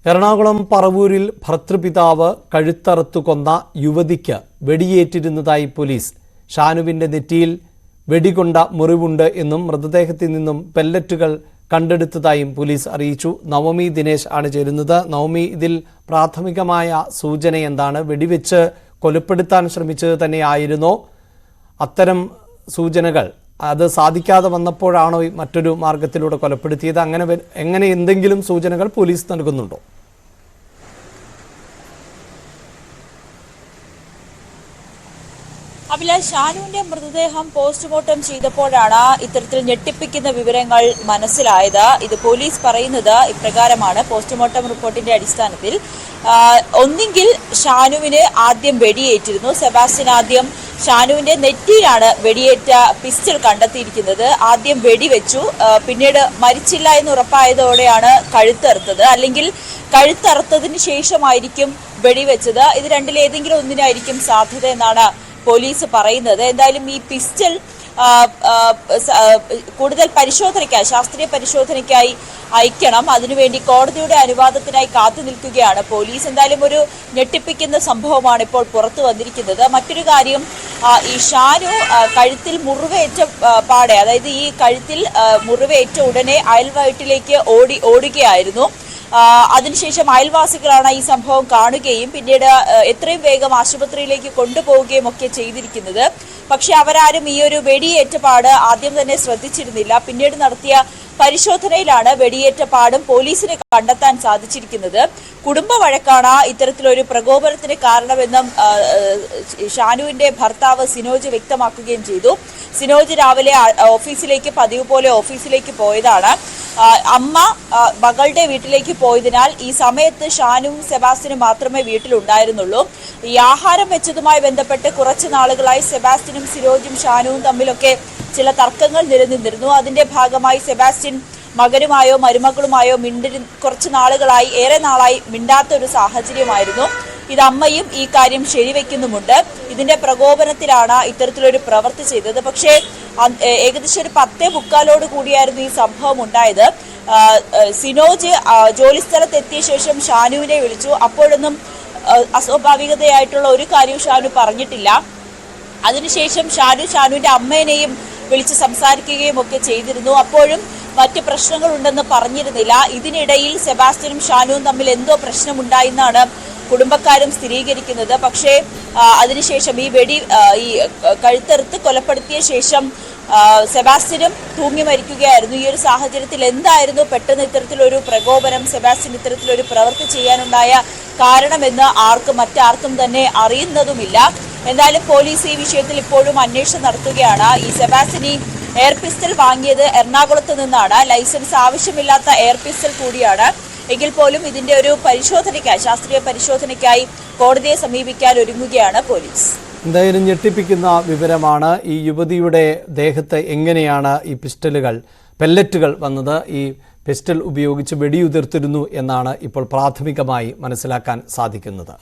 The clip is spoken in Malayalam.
എറണാകുളം പറവൂരിൽ ഭർതൃപിതാവ് കഴുത്തറുത്തു കൊന്ന യുവതിക്ക് വെടിയേറ്റിരുന്നതായി പോലീസ്. ഷാനുവിന്റെ നെറ്റിയിൽ വെടികൊണ്ട മുറിവുണ്ട് എന്നും മൃതദേഹത്തിൽ നിന്നും പെല്ലറ്റുകൾ കണ്ടെടുത്തതായും പോലീസ് അറിയിച്ചു. നവമി ദിനേശ് ആണ് ചേരുന്നത്. നവമി, ഇതിൽ പ്രാഥമികമായ സൂചന എന്താണ്? വെടിവെച്ച് കൊലപ്പെടുത്താൻ ശ്രമിച്ചത് തന്നെയായിരുന്നോ? അത്തരം സൂചനകൾ അത് സാധിക്കാതെ വന്നപ്പോഴാണോ മറ്റൊരു മാർഗത്തിലൂടെ കൊലപ്പെടുത്തിയത്? എങ്ങനെ എന്തെങ്കിലും സൂചനകൾ പോലീസ് നൽകുന്നുണ്ടോ? അഭിലാഷ്, ഷാനുവിന്റെ മൃതദേഹം പോസ്റ്റ്മോർട്ടം ചെയ്തപ്പോഴാണ് ഇത്തരത്തിൽ ഞെട്ടിപ്പിക്കുന്ന വിവരങ്ങൾ മനസ്സിലായത്. ഇത് പോലീസ് പറയുന്നത് ഇപ്രകാരമാണ്. പോസ്റ്റ്മോർട്ടം റിപ്പോർട്ടിന്റെ അടിസ്ഥാനത്തിൽ ഒന്നെങ്കിൽ ഷാനുവിന് ആദ്യം വെടിയേറ്റിരുന്നു. സെബാസ്റ്റ്യൻ ആദ്യം ഷാനുവിന്റെ നെറ്റിയിലാണ് വെടിയേറ്റ പിസ്റ്റൾ കണ്ടെത്തിയിരിക്കുന്നത്. ആദ്യം വെടിവെച്ചു, പിന്നീട് മരിച്ചില്ല എന്ന് ഉറപ്പായതോടെയാണ് കഴുത്തറുത്തത്. അല്ലെങ്കിൽ കഴുത്തറുത്തതിന് ശേഷമായിരിക്കും വെടിവെച്ചത്. ഇത് രണ്ടിലേതെങ്കിലും ഒന്നിനായിരിക്കും സാധ്യത എന്നാണ് പോലീസ് പറയുന്നത്. എന്തായാലും ഈ പിസ്റ്റൾ കൂടുതൽ പരിശോധനയ്ക്കായി, ശാസ്ത്രീയ പരിശോധനയ്ക്കായി അയക്കണം. അതിനുവേണ്ടി കോടതിയുടെ അനുവാദത്തിനായി കാത്തു നിൽക്കുകയാണ് പോലീസ്. എന്തായാലും ഒരു ഞെട്ടിപ്പിക്കുന്ന സംഭവമാണ് ഇപ്പോൾ പുറത്തു വന്നിരിക്കുന്നത്. മറ്റൊരു കാര്യം, ഈ ഷാനു കഴുത്തിൽ മുറിവേറ്റ പാടെ, അതായത് ഈ കഴുത്തിൽ മുറിവേറ്റ ഉടനെ അയൽവീട്ടിലേക്ക് ഓടുകയായിരുന്നു. അതിനുശേഷം അയൽവാസികളാണ് ഈ സംഭവം കാണുകയും പിന്നീട് എത്രയും വേഗം ആശുപത്രിയിലേക്ക് കൊണ്ടുപോവുകയും ഒക്കെ ചെയ്തിരിക്കുന്നത്. പക്ഷെ അവരാരും ഈ ഒരു വെടിയേറ്റ പാട് ആദ്യം തന്നെ ശ്രദ്ധിച്ചിരുന്നില്ല. പിന്നീട് നടത്തിയ പരിശോധനയിലാണ് വെടിയേറ്റ പാടും പോലീസിന് കണ്ടെത്താൻ സാധിച്ചിരിക്കുന്നത്. കുടുംബ വഴക്കാണ് ഇത്തരത്തിലൊരു പ്രകോപനത്തിന് കാരണമെന്നും ഷാനുവിന്റെ ഭർത്താവ് സിനോജ് വ്യക്തമാക്കുകയും ചെയ്തു. സിനോജ് രാവിലെ പതിവ് പോലെ ഓഫീസിലേക്ക് പോയതാണ്. അമ്മ മകളുടെ വീട്ടിലേക്ക് പോയതിനാൽ ഈ സമയത്ത് ഷാനുവും സെബാസ്റ്റ്യനും മാത്രമേ വീട്ടിലുണ്ടായിരുന്നുള്ളൂ. ഈ ആഹാരം വെച്ചതുമായി ബന്ധപ്പെട്ട് കുറച്ച് നാളുകളായി സെബാസ്റ്റ്യനും സിനോജും ഷാനുവും തമ്മിലൊക്കെ ചില തർക്കങ്ങൾ നിലനിന്നിരുന്നു. അതിന്റെ ഭാഗമായി സെബാസ്റ്റ്യൻ മകനുമായോ മരുമകളുമായോ കുറച്ച് നാളുകളായി, ഏറെ നാളായി മിണ്ടാത്ത ഒരു സാഹചര്യമായിരുന്നു. ഇത് അമ്മയും ഈ കാര്യം ശരിവെക്കുന്നുമുണ്ട്. ഇതിന്റെ പ്രകോപനത്തിലാണ് ഇത്തരത്തിലൊരു പ്രവൃത്തി ചെയ്തത്. പക്ഷേ ഏകദേശം ഒരു 10:45 കൂടിയായിരുന്നു ഈ സംഭവം ഉണ്ടായത്. സിനോജ് ജോലിസ്ഥലത്തെത്തിയ ശേഷം ഷാനുവിനെ വിളിച്ചു. അപ്പോഴൊന്നും അസ്വാഭാവികതയായിട്ടുള്ള ഒരു കാര്യവും ഷാനു പറഞ്ഞിട്ടില്ല. അതിനുശേഷം ഷാനുവിന്റെ അമ്മേനെയും വിളിച്ച് സംസാരിക്കുകയും ഒക്കെ ചെയ്തിരുന്നു. അപ്പോഴും മറ്റ് പ്രശ്നങ്ങളുണ്ടെന്ന് പറഞ്ഞിരുന്നില്ല. ഇതിനിടയിൽ സെബാസ്റ്റ്യനും ഷാനുവും തമ്മിൽ എന്തോ പ്രശ്നമുണ്ടായെന്നാണ് കുടുംബക്കാരും സ്ഥിരീകരിക്കുന്നത്. പക്ഷേ അതിനുശേഷം ഈ കഴുത്തറുത്ത് കൊലപ്പെടുത്തിയ ശേഷം സെബാസ്റ്റ്യനും തൂങ്ങി മരിക്കുകയായിരുന്നു. ഈ ഒരു സാഹചര്യത്തിൽ എന്തായിരുന്നു പെട്ടെന്ന് ഇത്തരത്തിലൊരു പ്രകോപനം, സെബാസ്റ്റ്യൻ ഇത്തരത്തിലൊരു പ്രവൃത്തി ചെയ്യാനുണ്ടായ കാരണമെന്ന് മറ്റാർക്കും തന്നെ അറിയുന്നതുമില്ല. എന്തായാലും പോലീസ് ഈ വിഷയത്തിൽ ഇപ്പോഴും അന്വേഷണം നടത്തുകയാണ്. ഈ സെബാസ്റ്റ്യൻ ഈ എയർ പിസ്റ്റൾ വാങ്ങിയത് എറണാകുളത്ത് നിന്നാണ്. ലൈസൻസ് ആവശ്യമില്ലാത്ത എയർ പിസ്റ്റൾ കൂടിയാണ്. എങ്കിൽ പോലും ഇതിന്റെ ഒരു പരിശോധനയ്ക്കായി, ശാസ്ത്രീയ പരിശോധനയ്ക്കായി കോടതിയെ സമീപിക്കാൻ ഒരുങ്ങുകയാണ് പോലീസ്. എന്തായാലും ഞെട്ടിപ്പിക്കുന്ന വിവരമാണ്. ഈ യുവതിയുടെ ദേഹത്ത് എങ്ങനെയാണ് ഈ പെല്ലറ്റുകൾ വന്നത്? ഈ പിസ്റ്റൾ ഉപയോഗിച്ച് വെടിയുതിർത്തിരുന്നു എന്നാണ് ഇപ്പോൾ പ്രാഥമികമായി മനസ്സിലാക്കാൻ സാധിക്കുന്നത്.